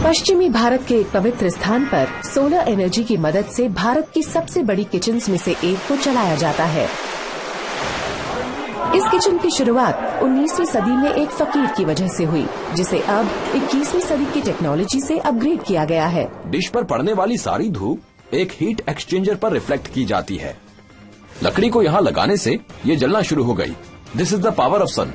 पश्चिमी भारत के एक पवित्र स्थान पर सोलर एनर्जी की मदद से भारत की सबसे बड़ी किचन्स में से एक को चलाया जाता है। इस किचन की शुरुआत 19वीं सदी में एक फकीर की वजह से हुई, जिसे अब 21वीं सदी की टेक्नोलॉजी से अपग्रेड किया गया है। डिश पर पड़ने वाली सारी धूप एक हीट एक्सचेंजर पर रिफ्लेक्ट की जाती है। लकड़ी को यहाँ लगाने से ये जलना शुरू हो गई। This is the power of sun.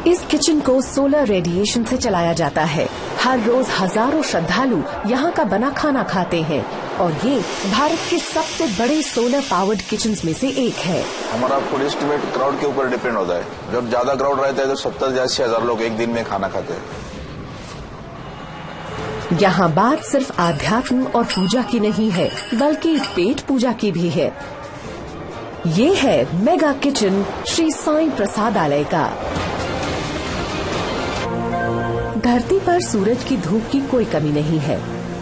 इस किचन को सोलर रेडिएशन से चलाया जाता है। हर रोज हजारों श्रद्धालु यहाँ का बना खाना खाते हैं और ये भारत के सबसे बड़े सोलर पावर्ड किचन्स में से एक है। हमारा फूड एस्टिमेट क्राउड के ऊपर डिपेंड होता है। जब ज्यादा क्राउड रहता है तो 70 से 80 हजार लोग एक दिन में खाना खाते हैं। यहाँ बात सिर्फ आध्यात्म और पूजा की नहीं है, बल्कि पेट पूजा की भी है। ये है मेगा किचन श्री साईं प्रसादालय का। धरती पर सूरज की धूप की कोई कमी नहीं है।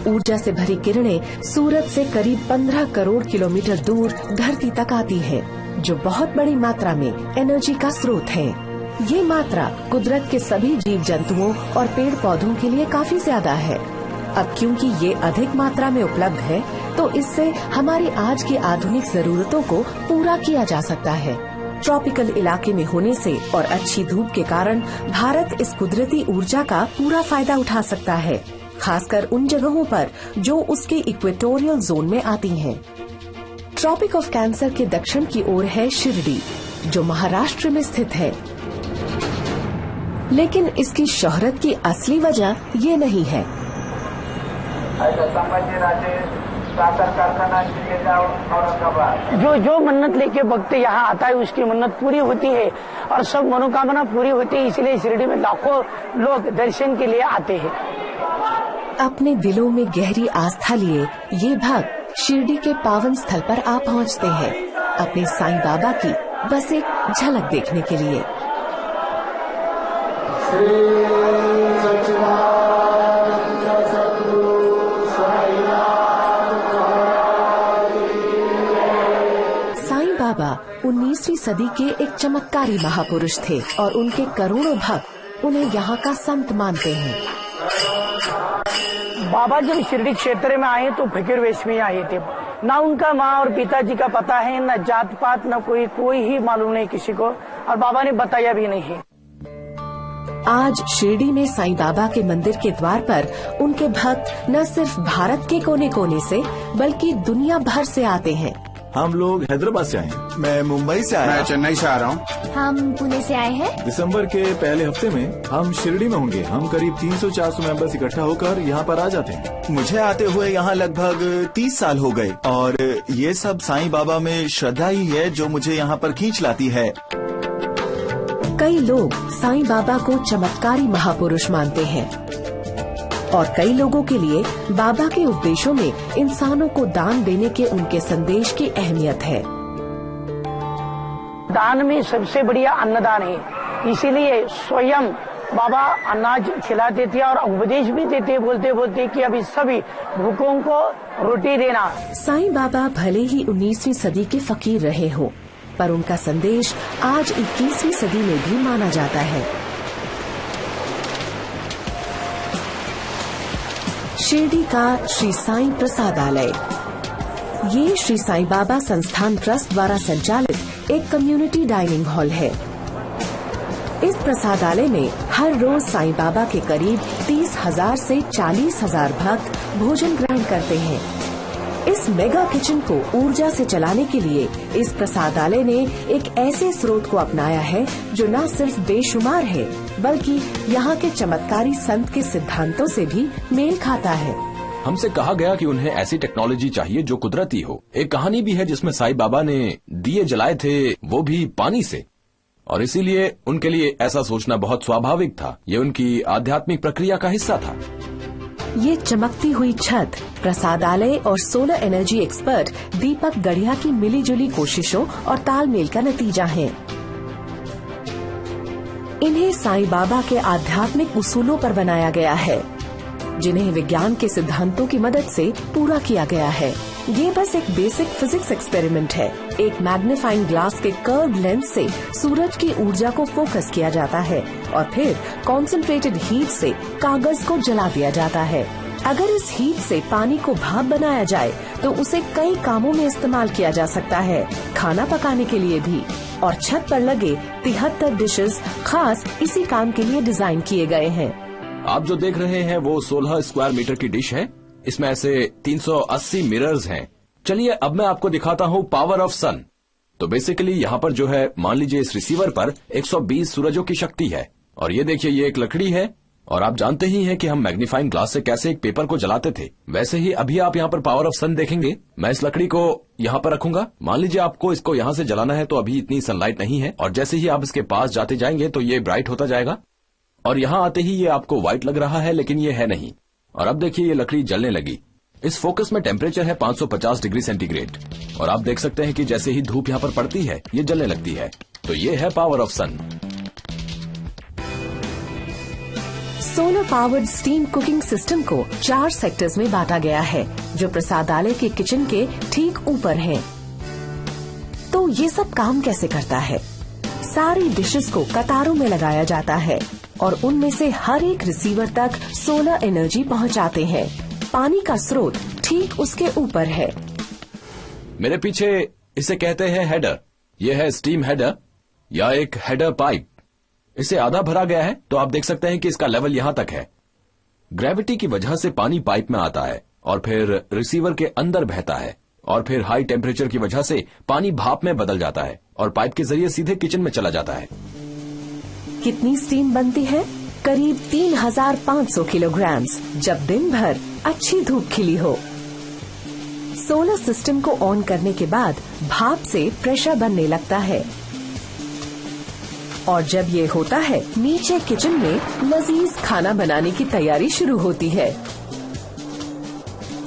ऊर्जा से भरी किरणें सूरज से करीब 15 करोड़ किलोमीटर दूर धरती तक आती हैं, जो बहुत बड़ी मात्रा में एनर्जी का स्रोत है। ये मात्रा कुदरत के सभी जीव जंतुओं और पेड़ पौधों के लिए काफी ज्यादा है। अब क्योंकि ये अधिक मात्रा में उपलब्ध है, तो इससे हमारी आज की आधुनिक जरूरतों को पूरा किया जा सकता है। ट्रॉपिकल इलाके में होने से और अच्छी धूप के कारण भारत इस कुदरती ऊर्जा का पूरा फायदा उठा सकता है, खासकर उन जगहों पर जो उसके इक्वेटोरियल जोन में आती हैं। ट्रॉपिक ऑफ कैंसर के दक्षिण की ओर है शिरडी, जो महाराष्ट्र में स्थित है। लेकिन इसकी शोहरत की असली वजह ये नहीं है। जो मन्नत लेके भक्त यहाँ आता है उसकी मन्नत पूरी होती है और सब मनोकामना पूरी होती है। इसलिए शिरडी में लाखों लोग दर्शन के लिए आते हैं। अपने दिलों में गहरी आस्था लिए ये भक्त शिरडी के पावन स्थल पर आ पहुँचते हैं, अपने साईं बाबा की बस एक झलक देखने के लिए। बाबा 19वीं सदी के एक चमत्कारी महापुरुष थे और उनके करोड़ों भक्त उन्हें यहाँ का संत मानते हैं। बाबा जब शिरडी क्षेत्र में आए तो फकीर वेश में आए थे। ना उनका माँ और पिताजी का पता है, न जात पात, न कोई ही मालूम नहीं किसी को, और बाबा ने बताया भी नहीं है। आज शिरडी में साईं बाबा के मंदिर के द्वार पर उनके भक्त न सिर्फ भारत के कोने कोने से बल्कि दुनिया भर से आते हैं। हम लोग हैदराबाद से आए हैं। मैं मुंबई से आया। मैं चेन्नई से आ रहा हूँ। हम पुणे से आए हैं। दिसंबर के पहले हफ्ते में हम शिरडी में होंगे। हम करीब 300-400 मेंबर्स इकट्ठा होकर यहाँ पर आ जाते हैं। मुझे आते हुए यहाँ लगभग 30 साल हो गए और ये सब साईं बाबा में श्रद्धा ही है जो मुझे यहाँ पर खींच लाती है। कई लोग साईं बाबा को चमत्कारी महापुरुष मानते हैं और कई लोगों के लिए बाबा के उपदेशों में इंसानों को दान देने के उनके संदेश की अहमियत है। दान में सबसे बढ़िया अन्नदान है, इसीलिए स्वयं बाबा अनाज खिलाते थे और उपदेश भी देते, बोलते बोलते कि अभी सभी भूखों को रोटी देना। साईं बाबा भले ही 19वीं सदी के फकीर रहे हो, पर उनका संदेश आज 21वीं सदी में भी माना जाता है। शिरडी का श्री साईं प्रसादालय। ये श्री साईं बाबा संस्थान ट्रस्ट द्वारा संचालित एक कम्युनिटी डाइनिंग हॉल है। इस प्रसादालय में हर रोज साईं बाबा के करीब 30,000 से 40,000 भक्त भोजन ग्रहण करते हैं। इस मेगा किचन को ऊर्जा से चलाने के लिए इस प्रसादालय ने एक ऐसे स्रोत को अपनाया है जो न सिर्फ बेशुमार है, बल्कि यहाँ के चमत्कारी संत के सिद्धांतों से भी मेल खाता है। हमसे कहा गया कि उन्हें ऐसी टेक्नोलॉजी चाहिए जो कुदरती हो। एक कहानी भी है जिसमें साईं बाबा ने दिए जलाए थे, वो भी पानी से, और इसीलिए उनके लिए ऐसा सोचना बहुत स्वाभाविक था। ये उनकी आध्यात्मिक प्रक्रिया का हिस्सा था। ये चमकती हुई छत प्रसादालय और सोलर एनर्जी एक्सपर्ट दीपक गढ़िया की मिलीजुली कोशिशों और तालमेल का नतीजा है। इन्हें साईं बाबा के आध्यात्मिक उसूलों पर बनाया गया है, जिन्हें विज्ञान के सिद्धांतों की मदद से पूरा किया गया है। ये बस एक बेसिक फिजिक्स एक्सपेरिमेंट है। एक मैग्नीफाइंग ग्लास के कर्व लेंस से सूरज की ऊर्जा को फोकस किया जाता है और फिर कॉन्सेंट्रेटेड हीट से कागज को जला दिया जाता है। अगर इस हीट से पानी को भाप बनाया जाए तो उसे कई कामों में इस्तेमाल किया जा सकता है, खाना पकाने के लिए भी। और छत पर लगे 73 डिशेस खास इसी काम के लिए डिजाइन किए गए हैं। आप जो देख रहे हैं वो 16 स्क्वायर मीटर की डिश है। इसमें ऐसे 380 मिरर्स हैं। चलिए अब मैं आपको दिखाता हूँ पावर ऑफ सन। तो बेसिकली यहाँ पर जो है, मान लीजिए इस रिसीवर पर 120 सूरजों की शक्ति है और ये देखिए ये एक लकड़ी है और आप जानते ही हैं कि हम मैग्नीफाइंग ग्लास से कैसे एक पेपर को जलाते थे, वैसे ही अभी आप यहाँ पर पावर ऑफ सन देखेंगे। मैं इस लकड़ी को यहाँ पर रखूंगा। मान लीजिए आपको इसको यहाँ से जलाना है तो अभी इतनी सनलाइट नहीं है और जैसे ही आप इसके पास जाते जाएंगे तो ये ब्राइट होता जाएगा और यहाँ आते ही ये आपको व्हाइट लग रहा है, लेकिन ये है नहीं। और अब देखिए ये लकड़ी जलने लगी। इस फोकस में टेम्परेचर है 550 डिग्री सेंटीग्रेड और आप देख सकते हैं कि जैसे ही धूप यहाँ पर पड़ती है ये जलने लगती है। तो ये है power of sun. Solar powered steam cooking system को 4 सेक्टर्स में बांटा गया है जो प्रसादालय के किचन के ठीक ऊपर हैं। तो ये सब काम कैसे करता है? सारी डिशेस को कतारों में लगाया जाता है और उनमें से हर एक रिसीवर तक सोलर एनर्जी पहुंचाते हैं। पानी का स्रोत ठीक उसके ऊपर है। मेरे पीछे इसे कहते हैं हेडर। यह है स्टीम हेडर या एक हेडर पाइप। इसे आधा भरा गया है तो आप देख सकते हैं कि इसका लेवल यहां तक है। ग्रेविटी की वजह से पानी पाइप में आता है और फिर रिसीवर के अंदर बहता है और फिर हाई टेम्परेचर की वजह से पानी भाप में बदल जाता है और पाइप के जरिए सीधे किचन में चला जाता है। कितनी स्टीम बनती है? करीब 3500 किलोग्राम जब दिन भर अच्छी धूप खिली हो। सोलर सिस्टम को ऑन करने के बाद भाप से प्रेशर बनने लगता है और जब ये होता है नीचे किचन में लजीज खाना बनाने की तैयारी शुरू होती है।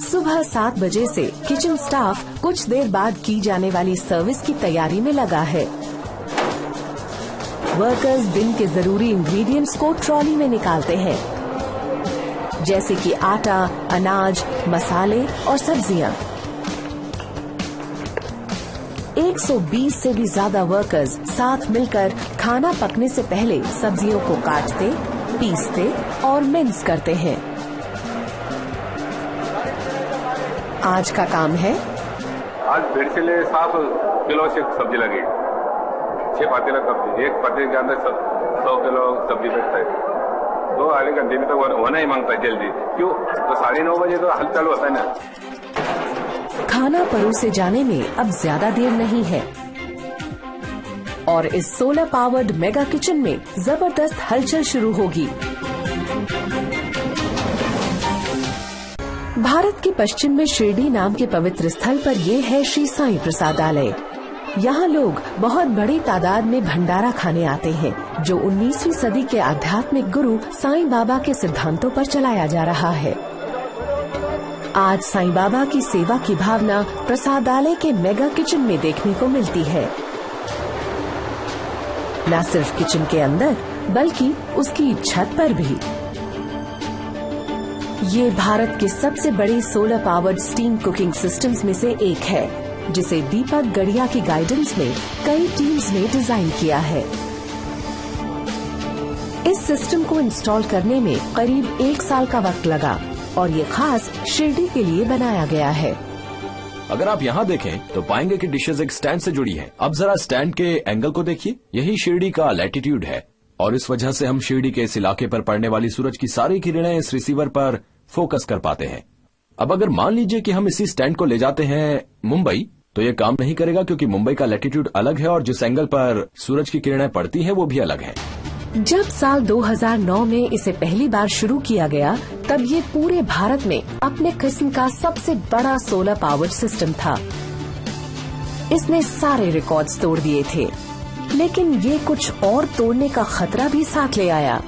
सुबह 7 बजे से किचन स्टाफ कुछ देर बाद की जाने वाली सर्विस की तैयारी में लगा है। वर्कर्स दिन के जरूरी इंग्रेडिएंट्स को ट्रॉली में निकालते हैं, जैसे कि आटा, अनाज, मसाले और सब्जियां। 120 से भी ज्यादा वर्कर्स साथ मिलकर खाना पकने से पहले सब्जियों को काटते, पीसते और मिक्स करते हैं। आज का काम है, आज 150 किलो से सब्जी लगी। 6 पातेला सब्जी, एक पातेले के अंदर 100 किलो सब्जी बैठता है। 2 आधे घंटे में तो होना ही मांगता है जल्दी। क्यों? तो 9:30 बजे तो हल चालू होता है ना। खाना परोसे जाने में अब ज्यादा देर नहीं है और इस सोलर पावर्ड मेगा किचन में जबरदस्त हलचल शुरू होगी। भारत के पश्चिम में शिरडी नाम के पवित्र स्थल पर ये है श्री साईं प्रसादालय। यहाँ लोग बहुत बड़ी तादाद में भंडारा खाने आते हैं, जो 19वीं सदी के आध्यात्मिक गुरु साईं बाबा के सिद्धांतों पर चलाया जा रहा है। आज साईं बाबा की सेवा की भावना प्रसादालय के मेगा किचन में देखने को मिलती है। न सिर्फ किचन के अंदर बल्कि उसकी छत पर भी। ये भारत के सबसे बड़े solar powered steam cooking systems में से एक है, जिसे दीपक गढ़िया की गाइडेंस में कई टीम्स ने डिजाइन किया है। इस सिस्टम को इंस्टॉल करने में करीब 1 साल का वक्त लगा और ये खास शिरडी के लिए बनाया गया है। अगर आप यहाँ देखें तो पाएंगे कि डिशेज एक स्टैंड से जुड़ी हैं। अब जरा स्टैंड के एंगल को देखिए। यही शिरडी का लैटिट्यूड है और इस वजह से हम शिरडी के इस इलाके पर पड़ने वाली सूरज की सारी किरणें इस रिसीवर पर फोकस कर पाते हैं। अब अगर मान लीजिए कि हम इसी स्टैंड को ले जाते हैं मुंबई, तो ये काम नहीं करेगा क्योंकि मुंबई का लैटिट्यूड अलग है और जिस एंगल पर सूरज की किरणें पड़ती हैं वो भी अलग है। जब साल 2009 में इसे पहली बार शुरू किया गया, तब ये पूरे भारत में अपने किस्म का सबसे बड़ा सोलर पावर्ड सिस्टम था। इसने सारे रिकॉर्ड्स तोड़ दिए थे, लेकिन ये कुछ और तोड़ने का खतरा भी साथ ले आया।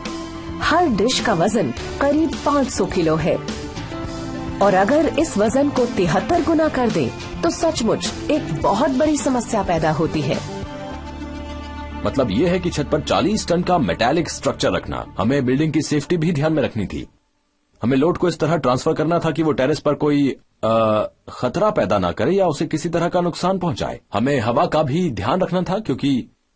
हर डिश का वजन करीब 500 किलो है और अगर इस वजन को 73 गुना कर दें, तो सचमुच एक बहुत बड़ी समस्या पैदा होती है। मतलब ये है कि छत पर 40 टन का मेटालिक स्ट्रक्चर रखना। हमें बिल्डिंग की सेफ्टी भी ध्यान में रखनी थी। हमें लोड को इस तरह ट्रांसफर करना था कि वो टेरेस पर कोई खतरा पैदा ना करे या उसे किसी तरह का नुकसान पहुंचाए। हमें हवा का भी ध्यान रखना था क्योंकि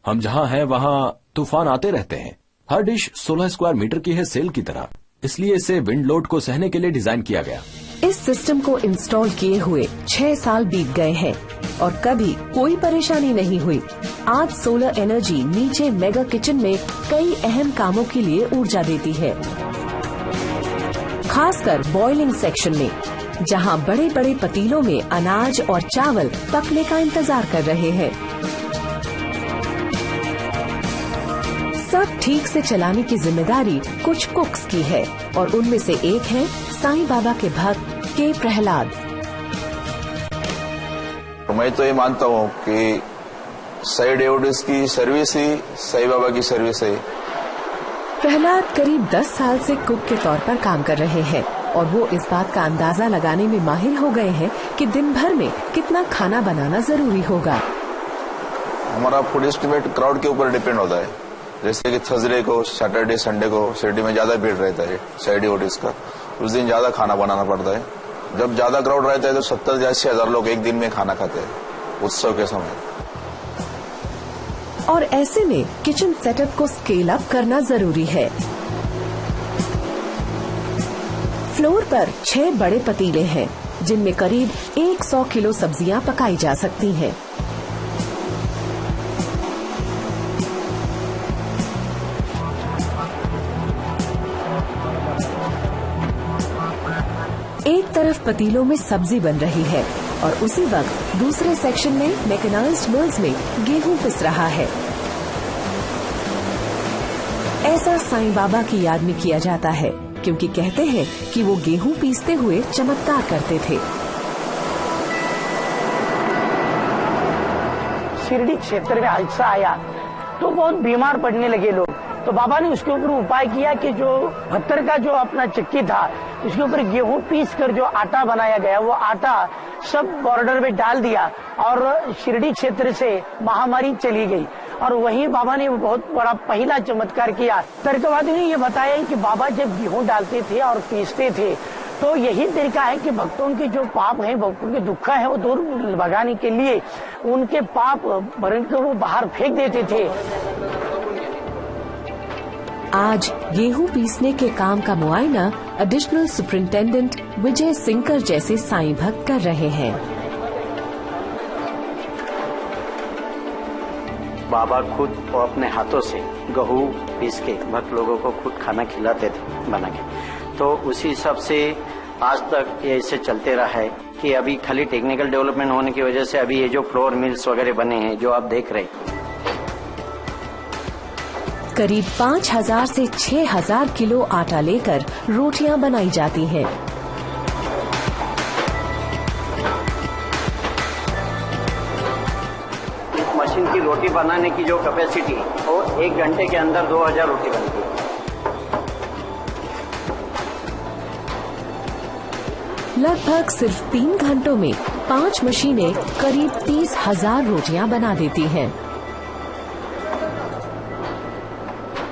हम जहां हैं वहां तूफान आते रहते हैं। हर डिश 16 स्क्वायर मीटर की है, सेल की तरह, इसलिए इसे विंड लोड को सहने के लिए डिजाइन किया गया। इस सिस्टम को इंस्टॉल किए हुए 6 साल बीत गए हैं और कभी कोई परेशानी नहीं हुई। आज सोलर एनर्जी नीचे मेगा किचन में कई अहम कामों के लिए ऊर्जा देती है, खासकर बॉइलिंग सेक्शन में, जहां बड़े बड़े पतीलों में अनाज और चावल पकने का इंतजार कर रहे हैं। सब ठीक से चलाने की जिम्मेदारी कुछ कुक्स की है और उनमें से एक है साईं बाबा के भक्त के प्रहलाद। मैं तो ये मानता हूँ कि साई डेवोटीज की सर्विस ही साईं बाबा की सर्विस है। प्रहलाद करीब 10 साल से कुक के तौर पर काम कर रहे हैं और वो इस बात का अंदाजा लगाने में माहिर हो गए हैं कि दिन भर में कितना खाना बनाना जरूरी होगा। हमारा फूड एस्टिमेट क्राउड के ऊपर डिपेंड होता है। जैसे कि थर्सडे को, सैटरडे, संडे को शिरडी में ज्यादा भीड़ रहता है साई डेवोटीज का, उस दिन ज्यादा खाना बनाना पड़ता है। जब ज्यादा क्राउड रहता है तो 70 से 80 हजार लोग एक दिन में खाना खाते हैं उत्सव के समय। और ऐसे में किचन सेटअप को स्केल अप करना जरूरी है। फ्लोर पर 6 बड़े पतीले हैं जिनमें करीब 100 किलो सब्जियां पकाई जा सकती हैं। एक तरफ पतीलों में सब्जी बन रही है और उसी वक्त दूसरे सेक्शन में मैकेनाइज्ड मिल्स में गेहूं पिस रहा है। ऐसा साईं बाबा की याद में किया जाता है क्योंकि कहते हैं कि वो गेहूं पीसते हुए चमत्कार करते थे। शिरडी क्षेत्र में हादसा आया तो बहुत बीमार पड़ने लगे लोग, तो बाबा ने उसके ऊपर उपाय किया कि जो पत्थर का जो अपना चक्की था उसके ऊपर गेहूं पीस कर जो आटा बनाया गया, वो आटा सब बॉर्डर में डाल दिया और शिरडी क्षेत्र से महामारी चली गई। और वहीं बाबा ने बहुत बड़ा पहला चमत्कार किया। तर्कवादियों ने ये बताया कि बाबा जब गेहूं डालते थे और पीसते थे तो यही तरीका है कि भक्तों के जो पाप हैं, भक्तों के दुख है, वो दूर भगाने के लिए उनके पाप भरण कर वो बाहर फेंक देते थे। आज गेहूं पीसने के काम का मुआयना एडिशनल सुपरिंटेंडेंट विजय सिंकर जैसे साईं भक्त कर रहे हैं। बाबा खुद और अपने हाथों से गेहूं पीस के भक्त लोगों को खुद खाना खिलाते थे बना के। तो उसी हिसाब से आज तक ये ऐसे चलते रहा है कि अभी खाली टेक्निकल डेवलपमेंट होने की वजह से अभी ये जो फ्लोर मिल्स वगैरह बने हैं जो आप देख रहे हैं, करीब 5000 से 6000 किलो आटा लेकर रोटियां बनाई जाती हैं। इस मशीन की रोटी बनाने की जो कैपेसिटी वो 1 घंटे के अंदर 2000 रोटी बनती है। लगभग सिर्फ 3 घंटों में 5 मशीनें करीब 30,000 रोटियां बना देती हैं।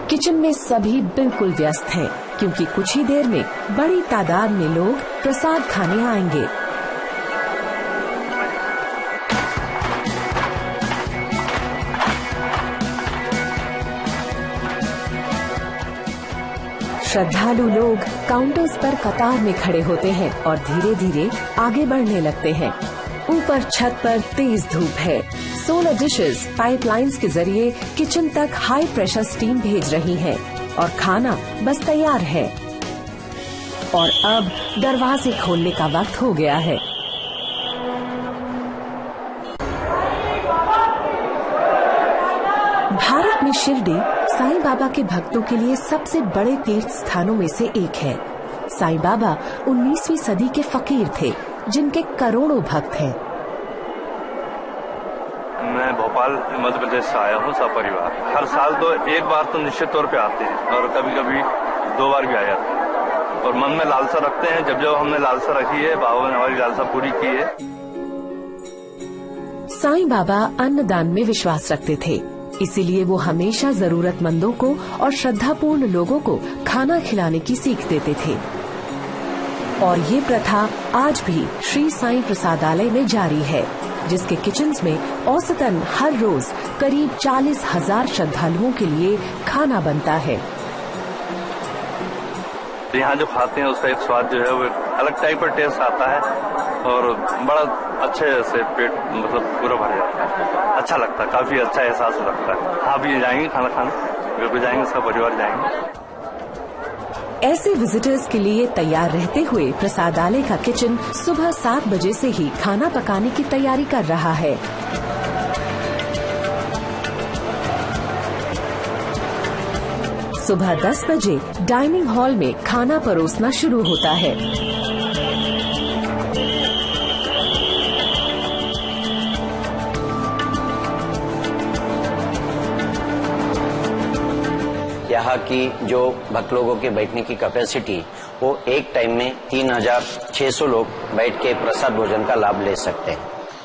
किचन में सभी बिल्कुल व्यस्त हैं क्योंकि कुछ ही देर में बड़ी तादाद में लोग प्रसाद खाने आएंगे। श्रद्धालु लोग काउंटर्स पर कतार में खड़े होते हैं और धीरे धीरे आगे बढ़ने लगते हैं। ऊपर छत पर तेज धूप है। 16 डिशेस पाइपलाइंस के जरिए किचन तक हाई प्रेशर स्टीम भेज रही हैं और खाना बस तैयार है। और अब दरवाजे खोलने का वक्त हो गया है। भारत में शिरडी साईं बाबा के भक्तों के लिए सबसे बड़े तीर्थ स्थानों में से एक है। साईं बाबा 19वीं सदी के फकीर थे जिनके करोड़ों भक्त हैं। मैं भोपाल मध्य प्रदेश से आया हूँ सपरिवार। हर साल तो एक बार तो निश्चित तौर पे आते हैं और कभी कभी 2 बार भी आ जाते हैं और मन में लालसा रखते हैं। जब हमने लालसा रखी है, बाबा ने हमारी लालसा पूरी की है। साईं बाबा अन्नदान में विश्वास रखते थे, इसीलिए वो हमेशा जरूरतमंदों को और श्रद्धापूर्ण लोगों को खाना खिलाने की सीख देते थे। और ये प्रथा आज भी श्री साईं प्रसादालय में जारी है, जिसके किचन्स में औसतन हर रोज करीब 40,000 श्रद्धालुओं के लिए खाना बनता है। यहाँ जो खाते हैं उसका एक स्वाद जो है वो अलग टाइप का टेस्ट आता है और बड़ा अच्छे से पेट मतलब पूरा भर जाता है, अच्छा लगता है, काफी अच्छा एहसास लगता है। आप ये जाएंगे खाना खाने, बिल्कुल जाएंगे, सब परिवार जाएंगे। ऐसे विजिटर्स के लिए तैयार रहते हुए प्रसादालय का किचन सुबह 7 बजे से ही खाना पकाने की तैयारी कर रहा है। सुबह 10 बजे डाइनिंग हॉल में खाना परोसना शुरू होता है। यहाँ की जो भक्त लोगों के बैठने की कैपेसिटी वो एक टाइम में 3,600 लोग बैठ के प्रसाद भोजन का लाभ ले सकते हैं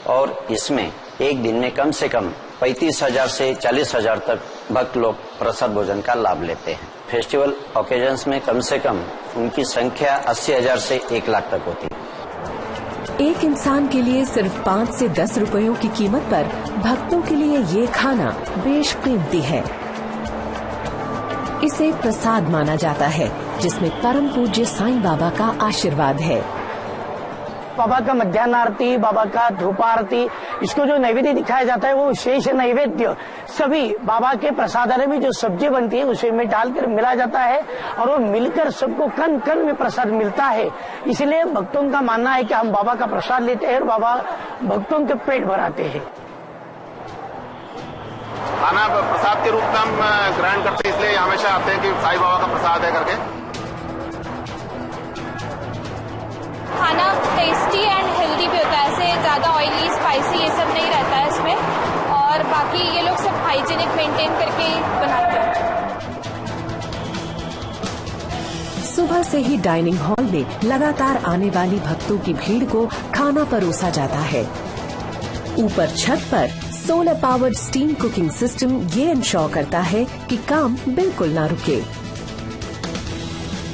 और इसमें एक दिन में कम से कम 35,000 से 40,000 तक भक्त लोग प्रसाद भोजन का लाभ लेते हैं। फेस्टिवल ओकेजन्स में कम से कम उनकी संख्या 80,000 से 1 लाख तक होती है। एक इंसान के लिए सिर्फ 5 से 10 रुपयों की कीमत पर भक्तों के लिए ये खाना बेशकीमती है। इसे प्रसाद माना जाता है, जिसमें परम पूज्य साईं बाबा का आशीर्वाद है। बाबा का मध्याह्न आरती, बाबा का धूप आरती, इसको जो नैवेद्य दिखाया जाता है वो शेष नैवेद्य सभी बाबा के प्रसादालय में जो सब्जी बनती है उसे में डालकर मिला जाता है और वो मिलकर सबको कण कण में प्रसाद मिलता है। इसलिए भक्तों का मानना है कि हम बाबा का प्रसाद लेते हैं और बाबा भक्तों के पेट भराते हैं। खाना प्रसाद के रूप में हम ग्रहण करते हैं, इसलिए हमेशा आते हैं कि साईं बाबा का प्रसाद है करके। खाना टेस्टी एंड हेल्दी भी होता है, ऐसे ज्यादा ऑयली स्पाइसी ये सब नहीं रहता है इसमें, और बाकी ये लोग सब हाइजीनिक मेंटेन करके बनाते हैं। सुबह से ही डाइनिंग हॉल में लगातार आने वाली भक्तों की भीड़ को खाना परोसा जाता है। ऊपर छत पर solar powered steam cooking system ये इंश्योर करता है कि काम बिल्कुल ना रुके।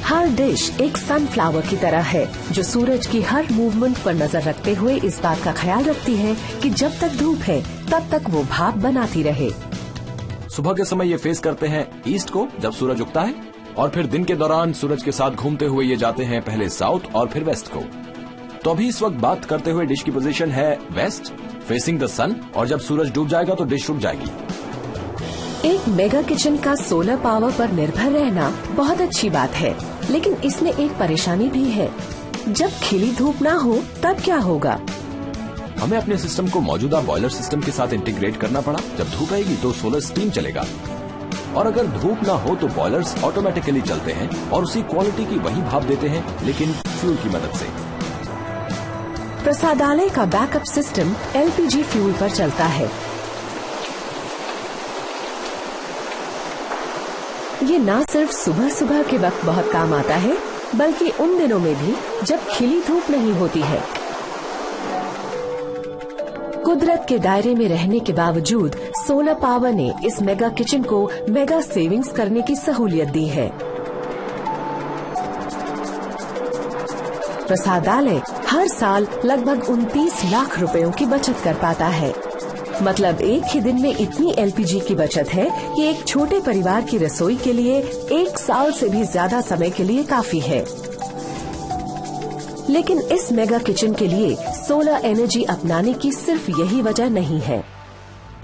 हर डिश एक सनफ्लावर की तरह है, जो सूरज की हर मूवमेंट पर नजर रखते हुए इस बात का ख्याल रखती है कि जब तक धूप है तब तक वो भाप बनाती रहे। सुबह के समय ये फेस करते हैं ईस्ट को जब सूरज उगता है, और फिर दिन के दौरान सूरज के साथ घूमते हुए ये जाते हैं पहले साउथ और फिर वेस्ट को। तो अभी इस वक्त बात करते हुए डिश की पोजीशन है वेस्ट फेसिंग द सन, और जब सूरज डूब जाएगा तो डिश रुक जाएगी। एक मेगा किचन का सोलर पावर पर निर्भर रहना बहुत अच्छी बात है, लेकिन इसमें एक परेशानी भी है। जब खिली धूप ना हो तब क्या होगा? हमें अपने सिस्टम को मौजूदा बॉयलर सिस्टम के साथ इंटीग्रेट करना पड़ा। जब धूप रहेगी तो सोलर स्टीम चलेगा, और अगर धूप ना हो तो बॉयलर्स ऑटोमेटिकली चलते हैं और उसी क्वालिटी की वही भाप देते हैं, लेकिन फ्यूल की मदद से। प्रसादालय का बैकअप सिस्टम LPG फ्यूल पर चलता है। ये न सिर्फ सुबह सुबह के वक्त बहुत काम आता है, बल्कि उन दिनों में भी जब खिली धूप नहीं होती है। कुदरत के दायरे में रहने के बावजूद सोलर पावर ने इस मेगा किचन को मेगा सेविंग्स करने की सहूलियत दी है। प्रसादालय हर साल लगभग 29 लाख रुपयों की बचत कर पाता है। मतलब एक ही दिन में इतनी LPG की बचत है कि एक छोटे परिवार की रसोई के लिए 1 साल से भी ज्यादा समय के लिए काफी है। लेकिन इस मेगा किचन के लिए सोलर एनर्जी अपनाने की सिर्फ यही वजह नहीं है।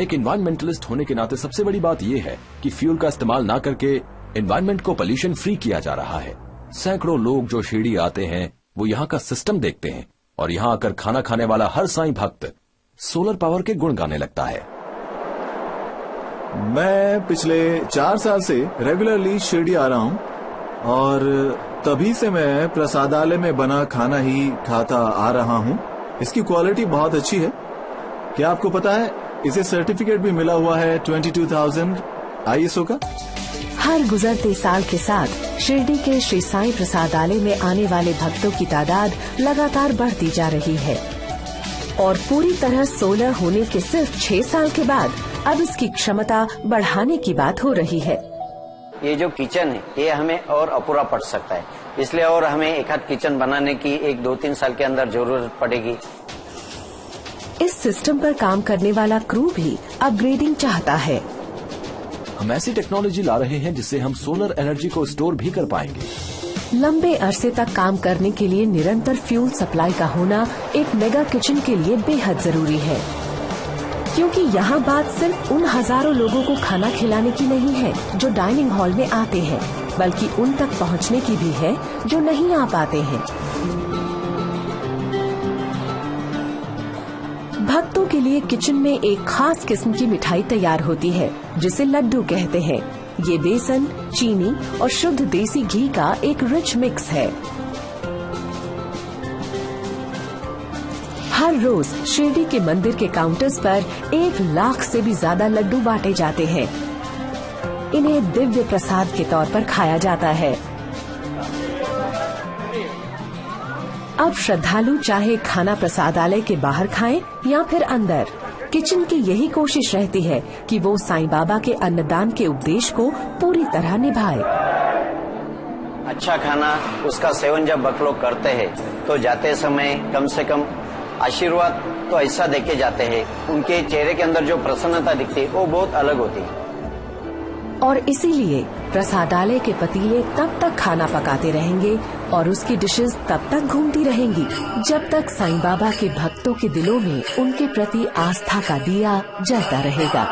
एक इन्वायरमेंटलिस्ट होने के नाते सबसे बड़ी बात यह है कि फ्यूल का इस्तेमाल न करके इन्वायरमेंट को पोल्यूशन फ्री किया जा रहा है। सैकड़ों लोग जो शिरडी आते हैं वो यहाँ का सिस्टम देखते हैं, और यहाँ आकर खाना खाने वाला हर साईं भक्त सोलर पावर के गुण गाने लगता है। मैं पिछले 4 साल से रेगुलरली शिरडी आ रहा हूँ, और तभी से मैं प्रसादालय में बना खाना ही खाता आ रहा हूँ। इसकी क्वालिटी बहुत अच्छी है। क्या आपको पता है इसे सर्टिफिकेट भी मिला हुआ है 22,000 ISO का। हर गुजरते साल के साथ शिरडी के श्री साईं प्रसादालय में आने वाले भक्तों की तादाद लगातार बढ़ती जा रही है, और पूरी तरह सोलर होने के सिर्फ 6 साल के बाद अब इसकी क्षमता बढ़ाने की बात हो रही है। ये जो किचन है ये हमें और अपूरा पड़ सकता है। इसलिए और हमें एक हाथ किचन बनाने की 1-2-3 साल के अंदर जरूरत पड़ेगी। इस सिस्टम पर काम करने वाला क्रू भी अपग्रेडिंग चाहता है। हम ऐसी टेक्नोलॉजी ला रहे हैं जिससे हम सोलर एनर्जी को स्टोर भी कर पाएंगे। लंबे अरसे तक काम करने के लिए निरंतर फ्यूल सप्लाई का होना एक मेगा किचन के लिए बेहद जरूरी है, क्योंकि यहाँ बात सिर्फ उन हजारों लोगों को खाना खिलाने की नहीं है जो डाइनिंग हॉल में आते हैं, बल्कि उन तक पहुँचने की भी है जो नहीं आ पाते हैं। भक्तों के लिए किचन में एक खास किस्म की मिठाई तैयार होती है जिसे लड्डू कहते हैं। ये बेसन, चीनी और शुद्ध देसी घी का एक रिच मिक्स है। हर रोज शिरडी के मंदिर के काउंटर्स पर 1 लाख से भी ज्यादा लड्डू बांटे जाते हैं। इन्हें दिव्य प्रसाद के तौर पर खाया जाता है। अब श्रद्धालु चाहे खाना प्रसादालय के बाहर खाएं या फिर अंदर, किचन की यही कोशिश रहती है कि वो साईं बाबा के अन्नदान के उपदेश को पूरी तरह निभाए। अच्छा खाना उसका सेवन जब भक्त लोग करते हैं तो जाते समय कम से कम आशीर्वाद तो ऐसा देके जाते हैं, उनके चेहरे के अंदर जो प्रसन्नता दिखती है वो बहुत अलग होती है। और इसीलिए प्रसादालय के पतीले तब तक खाना पकाते रहेंगे और उसकी डिशेस तब तक घूमती रहेंगी जब तक साईं बाबा के भक्तों के दिलों में उनके प्रति आस्था का दिया जलता रहेगा।